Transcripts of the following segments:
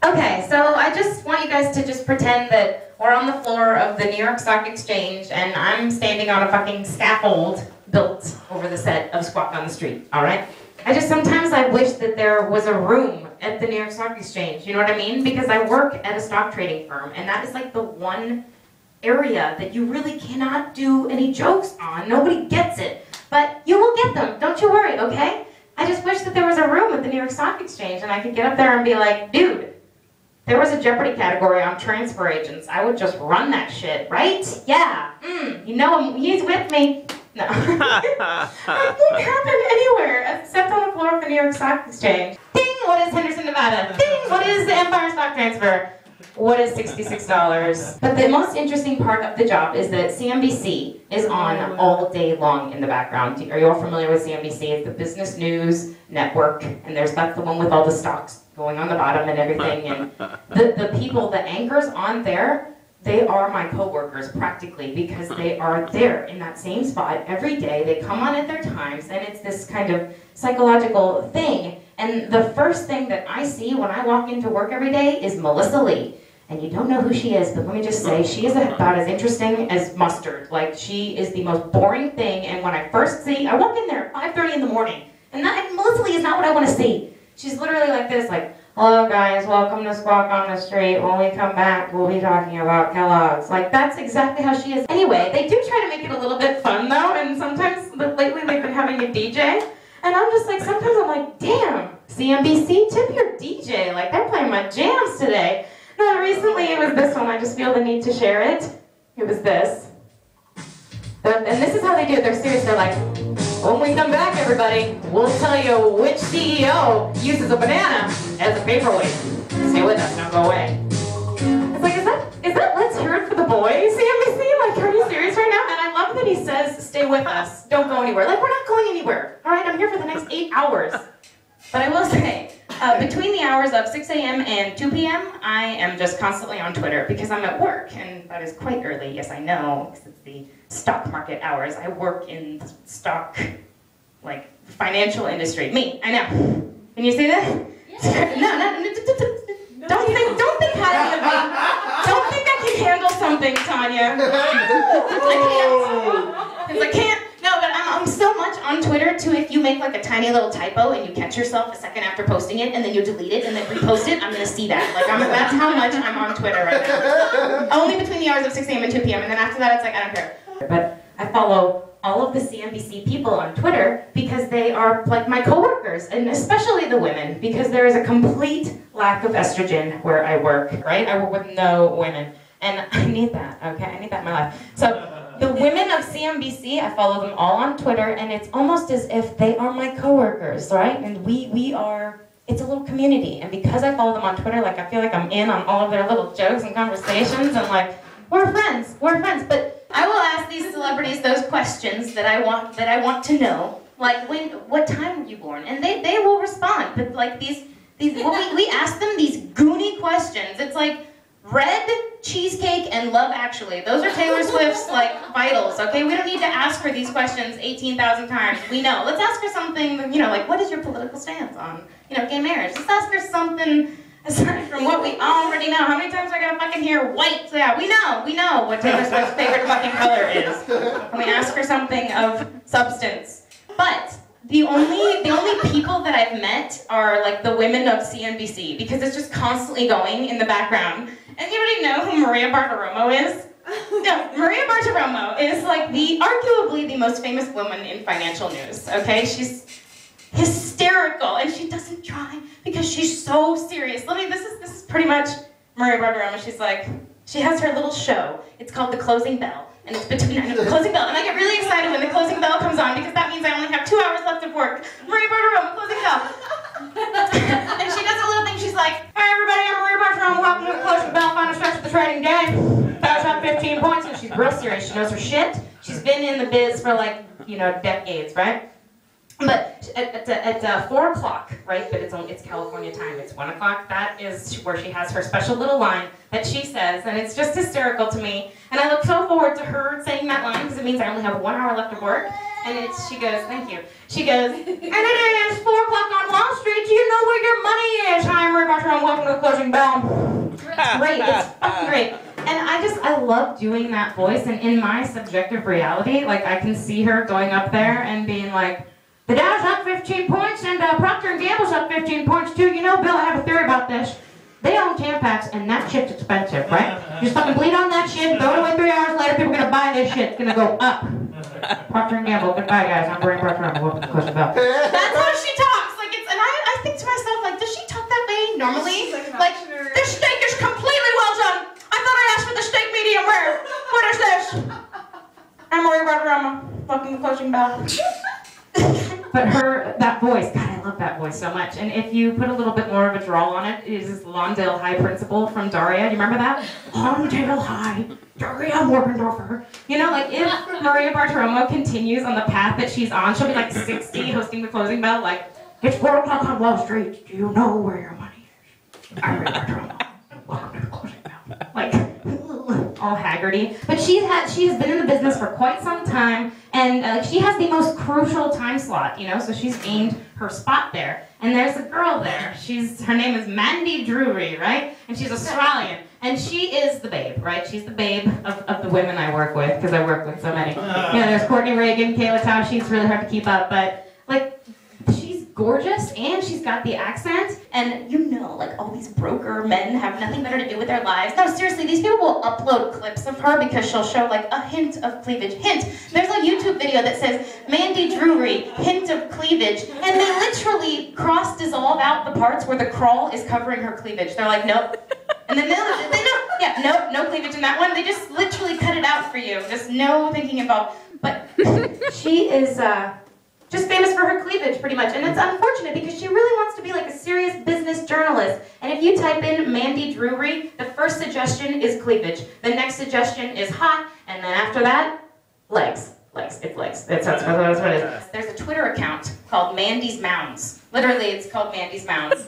Okay, so I just want you guys to just pretend that we're on the floor of the New York Stock Exchange and I'm standing on a fucking scaffold built over the set of Squawk on the Street, alright? Sometimes I wish that there was a room at the New York Stock Exchange, you know what I mean? Because I work at a stock trading firm and that is like the one area that you really cannot do any jokes on. Nobody gets it. But you will get them, don't you worry, okay? I just wish that there was a room at the New York Stock Exchange and I could get up there and be like, dude, there was a Jeopardy category on transfer agents. I would just run that shit, right? Yeah. You know, he's with me. No. That won't happen anywhere except on the floor of the New York Stock Exchange. Ding! What is Henderson, Nevada? Ding! What is the Empire Stock Transfer? What is $66? But the most interesting part of the job is that CNBC is on all day long in the background. Are you all familiar with CNBC? It's the business news network, and that's the one with all the stocks going on the bottom and everything. And the people, the anchors on there, they are my coworkers practically because they are there in that same spot every day. They come on at their times, and it's this kind of psychological thing. And the first thing that I see when I walk into work every day is Melissa Lee. And you don't know who she is, but let me just say, she is about as interesting as mustard. Like, she is the most boring thing, and when I first see, I walk in there at 5:30 in the morning, and Melissa Lee is not what I want to see. She's literally like this, like, hello guys, welcome to Squawk on the Street. When we come back, we'll be talking about Kellogg's. Like, that's exactly how she is. Anyway, they do try to make it a little bit fun though, and sometimes, lately they've been having a DJ, and I'm just like, sometimes I'm like, damn, CNBC, tip your DJ. Like, they're playing my jams today. No, recently it was this one. I just feel the need to share it. It was this. And this is how they do it. They're serious. They're like, when we come back, everybody, we'll tell you which CEO uses a banana as a paperweight. Stay with us. Don't go away. It's like, is that Let's Hear It for the Boys, CNBC? Like, are you serious right now? And I love that he says, stay with us. Don't go anywhere. Like, we're not going anywhere. All right, I'm here for the next 8 hours. But I will say, between the hours of 6 a.m. and 2 p.m., I am just constantly on Twitter because I'm at work, and that is quite early. Yes, I know, because it's the stock market hours. I work in the stock, financial industry. Me, I know. Can you see that? Yeah. No. Don't think highly of me. Don't think I can handle something, Tanya. I can't. No, but I'm so much on Twitter too. If you make like a tiny little typo and you catch yourself a second after posting it and then you delete it and then repost it, I'm gonna see that. That's how much I'm on Twitter right now. Only between the hours of 6 a.m. and 2 p.m. and then after that it's like, I don't care. But I follow all of the CNBC people on Twitter because they are like my coworkers, and especially the women, because there is a complete lack of estrogen where I work, right? I work with no women. And I need that, okay? I need that in my life. So the women of CNBC, I follow them all on Twitter, and it's almost as if they are my coworkers, right? And we are, it's a little community. And because I follow them on Twitter, I feel like I'm in on all of their little jokes and conversations, and we're friends. But I will ask these celebrities those questions that I want to know. Like, what time were you born? And they will respond. But we ask them these goony questions. It's like, Red, Cheesecake, and Love Actually. Those are Taylor Swift's, vitals, okay? We don't need to ask her these questions 18,000 times. We know. Let's ask her something, what is your political stance on, gay marriage? Let's ask her something aside from what we already know. How many times are I gonna fucking hear white? So yeah, we know what Taylor Swift's favorite fucking color is. And we ask her something of substance. But the only people that I've met are, the women of CNBC, because it's just constantly going in the background. Anybody know who Maria Bartiromo is? No, Maria Bartiromo is arguably the most famous woman in financial news, okay? She's hysterical, and she doesn't try because she's so serious. This is pretty much Maria Bartiromo. She has her little show. It's called The Closing Bell, and it's between the Closing Bell, and I get really excited when The Closing Bell comes on because that means I only have 2 hours left of work. Maria Bartiromo, Closing Bell. And she does a little thing. She's like, "Hey everybody, I'm Maria Bartiromo. Welcome to The Closing Bell. Final stretch of the trading day. Tausche up 15 points." And she's real serious. She knows her shit. She's been in the biz for decades, right? But at 4 o'clock, right? But it's California time. It's 1 o'clock. That is where she has her special little line that she says, and it's just hysterical to me. And I look so forward to her saying that line because it means I only have 1 hour left of work. And she goes, thank you. She goes, and it is 4 o'clock on Wall Street, do you know where your money is? Hi, I'm Marie Bartiromo, welcome to the closing bell. It's great, it's fucking great. And I love doing that voice, and in my subjective reality, like I can see her going up there and being like, the Dow's up 15 points and Procter & Gamble's up 15 points too. You know, Bill, I have a theory about this. They own Tampax, and that shit's expensive, right? You just fucking bleed on that shit, throw it away 3 hours later, people are gonna buy this shit. It's gonna go up. Procter & Gamble, goodbye guys, I'm Marie Bartiromo, welcome to the closing bell. That's how she talks, like and I think to myself, like, does she talk that way normally? Like, this steak is completely well done. I thought I asked for the steak medium rare. What is this? I'm Marie Bartiromo, welcome to the closing bell. But that voice, God, I love that voice so much. And if you put a little bit more of a drawl on it, it is this Lawndale High principle from Daria. Do you remember that? Lawndale High, Daria Morgendorfer. You know, like if Maria Bartiromo continues on the path that she's on, she'll be like 60 hosting the closing bell, like, it's 4 o'clock on Wall Street. Do you know where your money is? I'm Maria Bartiromo. Welcome to the closing bell. Like, all haggardy. But she has been in the business for quite some time, and she has the most crucial time slot, you know, so she's gained her spot there. And there's a girl there. Her name is Mandy Drury, right? And she's Australian. And she is the babe, right? She's the babe of the women I work with, because I work with so many. You know, there's Courtney Reagan, Kayla, Tausche. It's really hard to keep up, but, like, she's gorgeous, and she's got the accent, and you know, like, all these broker men have nothing better to do with their lives. No, seriously, these people will upload clips of her because she'll show, like, a hint of cleavage. Hint. There's a YouTube video that says, Mandy Drury, hint of cleavage, and they literally cross-dissolve out the parts where the crawl is covering her cleavage. They're like, nope. And then they know, yeah, nope, no cleavage in that one. They just literally cut it out for you. Just no thinking involved. But she is, just famous for her cleavage, pretty much. And it's unfortunate because she really wants to be like a serious business journalist. And if you type in Mandy Drury, the first suggestion is cleavage. The next suggestion is hot. And then after that, legs. Legs. It's legs. That's what it is. There's a Twitter account called Mandy's Mounds. Literally, it's called Mandy's Mounds.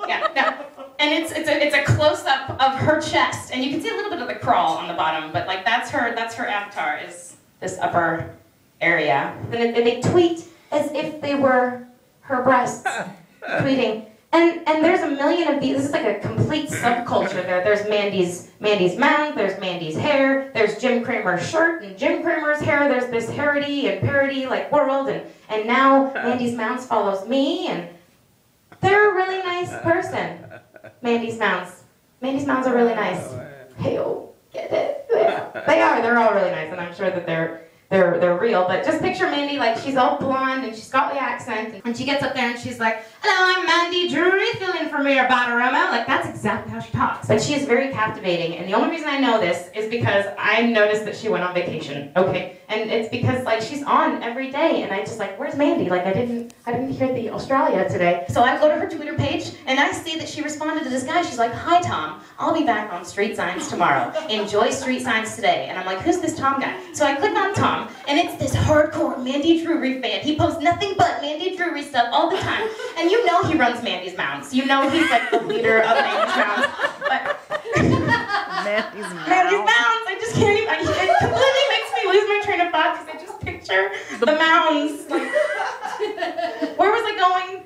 Yeah, no. And it's a close-up of her chest. And you can see a little bit of the crawl on the bottom. But like that's her avatar, is this upper area. And they tweet as if they were her breasts, tweeting. And there's a million of these. This is like a complete subculture there. There's Mandy's mouth, there's Mandy's hair, there's Jim Cramer's shirt, and Jim Cramer's hair. There's this harity and parody like world, and now Mandy's Mounds follows me, and they're a really nice person. Mandy's Mounds. Mandy's Mounds are really nice. Hey, oh, get it? Yeah. They're all really nice, and I'm sure that they're real, but just picture Mandy, like, she's all blonde, and she's got the accent, and she gets up there, and she's like, hello, I'm Mandy Drury, filling for Maria Bartiromo. Like, that's exactly how she talks. But she is very captivating, and the only reason I know this is because I noticed that she went on vacation, okay? And it's because, like, she's on every day, and I just, like, where's Mandy? Like, I didn't hear the Australia today. So I go to her Twitter page, and I see that she responded to this guy. She's like, hi, Tom. I'll be back on Street Signs tomorrow. Enjoy Street Signs today. And I'm like, who's this Tom guy? So I click on Tom, and it's this hardcore Mandy Drury fan. He posts nothing but Mandy Drury stuff all the time. And you know he runs Mandy's Mounds. You know he's like the leader of Mandy's Mounds. But Mandy's Mounds. I just can't even. It completely makes me lose my train of thought because I just picture the mounds. Like, where was I going?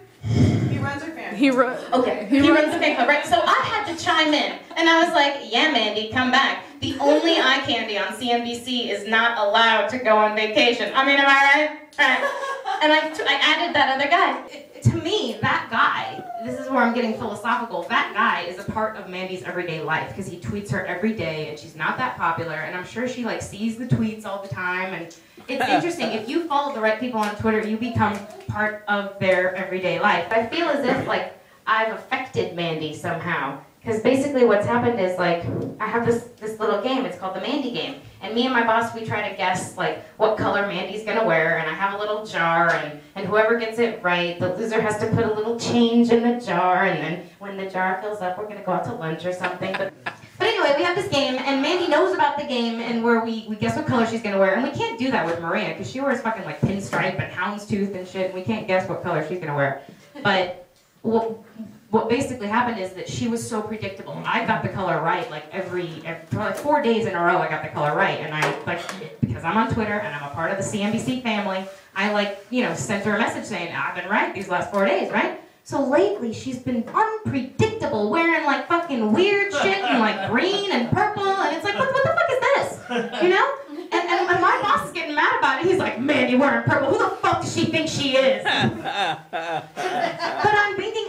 He runs her fan. He runs the fan club, right? So I had to chime in, and I was like, "Yeah, Mandy, come back. The only eye candy on CNBC is not allowed to go on vacation. I mean, am I right? Right. And I added that other guy. To me, that guy, this is where I'm getting philosophical, that guy is a part of Mandy's everyday life because he tweets her every day and she's not that popular and I'm sure she like sees the tweets all the time and it's interesting. If you follow the right people on Twitter, you become part of their everyday life. I feel as if like I've affected Mandy somehow. Because basically what's happened is like, I have this little game, it's called the Mandy game. And me and my boss, we try to guess like what color Mandy's gonna wear, and I have a little jar, and whoever gets it right, the loser has to put a little change in the jar, and then when the jar fills up, we're gonna go out to lunch or something. But anyway, we have this game, and Mandy knows about the game, and where we guess what color she's gonna wear, and we can't do that with Maria, because she wears fucking like pinstripe and houndstooth and shit, and we can't guess what color she's gonna wear. But what basically happened is that she was so predictable. I got the color right like every for like 4 days in a row I got the color right. And I like, because I'm on Twitter and I'm a part of the CNBC family, I like, you know, sent her a message saying, I've been right these last 4 days, right? So lately, she's been unpredictable, wearing like fucking weird shit and like green and purple, and it's like, what the fuck is this? You know? And my boss is getting mad about it. He's like, Mandy wearing purple, who the fuck does she think she is? But I'm thinking,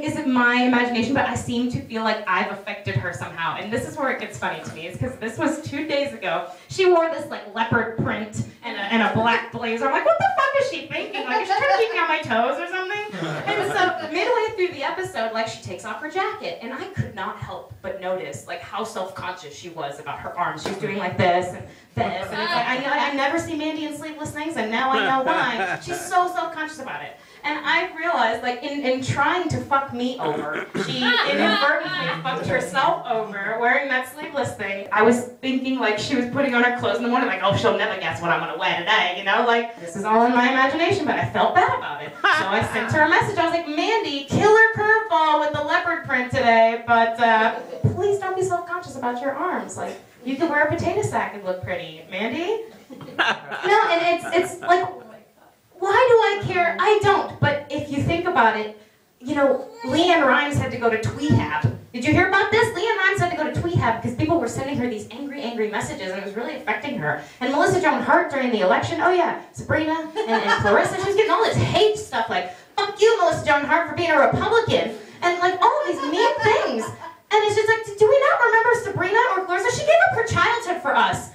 is it my imagination, but I seem to feel like I've affected her somehow. And this is where it gets funny to me, is because this was 2 days ago. She wore this like leopard print and a black blazer. I'm like, what the fuck is she thinking? Like, is she trying to keep me on my toes or something? And so midway through the episode, like, she takes off her jacket, and I could not help but notice like how self-conscious she was about her arms. She was doing like this and this, and it's like, I never see Mandy in sleeveless things, and now I know why. She's so self-conscious about it. And I realized, like, in trying to fuck me over, she inadvertently fucked herself over wearing that sleeveless thing. I was thinking, like, she was putting on her clothes in the morning, like, oh, she'll never guess what I'm gonna wear today, you know? Like, this is all in my imagination, but I felt bad about it. So I sent her a message. I was like, Mandy, killer curveball with the leopard print today, but please don't be self-conscious about your arms. Like, you could wear a potato sack and look pretty. Mandy? No, and it's like, why do I care? I don't. But if you think about it, you know, Leanne Rimes had to go to Tweehab. Did you hear about this? Leanne Rimes had to go to Tweehab because people were sending her these angry messages, and it was really affecting her. And Melissa Joan Hart during the election, oh yeah, Sabrina and Clarissa, she was getting all this hate stuff like, fuck you, Melissa Joan Hart, for being a Republican, and like all of these mean things. And it's just like, do we not remember Sabrina or Clarissa? She gave up her childhood for us.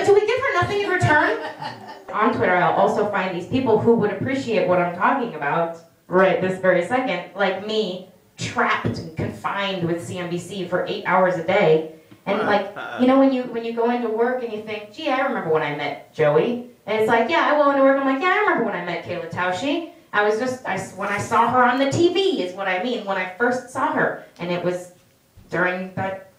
Do we give her nothing in return? On Twitter, I'll also find these people who would appreciate what I'm talking about right this very second, like me, trapped and confined with CNBC for 8 hours a day. And like, you know, when you go into work and you think, gee, I remember when I met Joey. And it's like, yeah, I go into work, I'm like, yeah, I remember when I met Kayla Tausche. When I saw her on the TV is what I mean, when I first saw her. And it was during that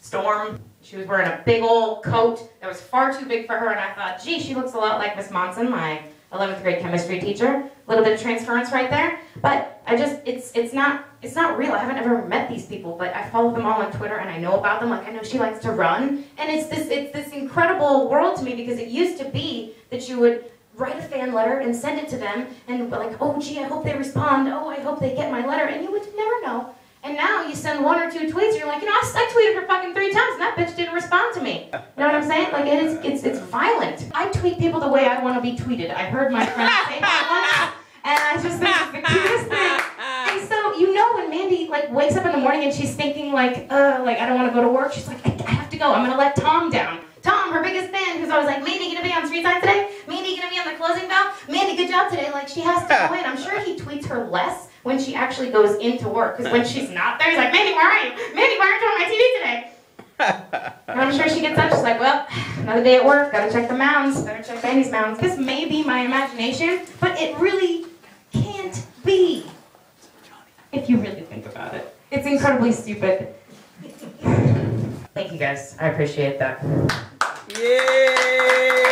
storm. She was wearing a big old coat that was far too big for her, and I thought, gee, she looks a lot like Miss Monson, my 11th grade chemistry teacher. A little bit of transference right there. But it's not real. I haven't ever met these people, but I follow them all on Twitter, and I know about them. Like, I know she likes to run, and it's this incredible world to me, because it used to be that you would write a fan letter and send it to them, and like, oh, gee, I hope they respond. Oh, I hope they get my letter, and you would never know. And now you send 1 or 2 tweets, and you're like, you know, I tweeted her fucking 3 times, and that bitch didn't respond to me. You know what I'm saying? Like, it's violent. I tweet people the way I want to be tweeted. I heard my friend say that once, and I just think it's the cutest thing. And so, you know, when Mandy, like, wakes up in the morning and she's thinking, like, I don't want to go to work, she's like, I have to go. I'm going to let Tom down. Tom, her biggest fan, who's always like, Mandy, gonna be on Street Sign today? Mandy, gonna be on the closing bell? Mandy, good job today. Like, she has to go in. I'm sure he tweets her less when she actually goes into work, because when she's not there, he's like, Mandy, where are you? Mandy, why aren't you on my TV today? And I'm sure she gets up, she's like, well, another day at work, gotta check the mounds, better check Mandy's mounds. This may be my imagination, but it really can't be, if you really think about it. It's incredibly stupid. Thank you guys, I appreciate that. Yay!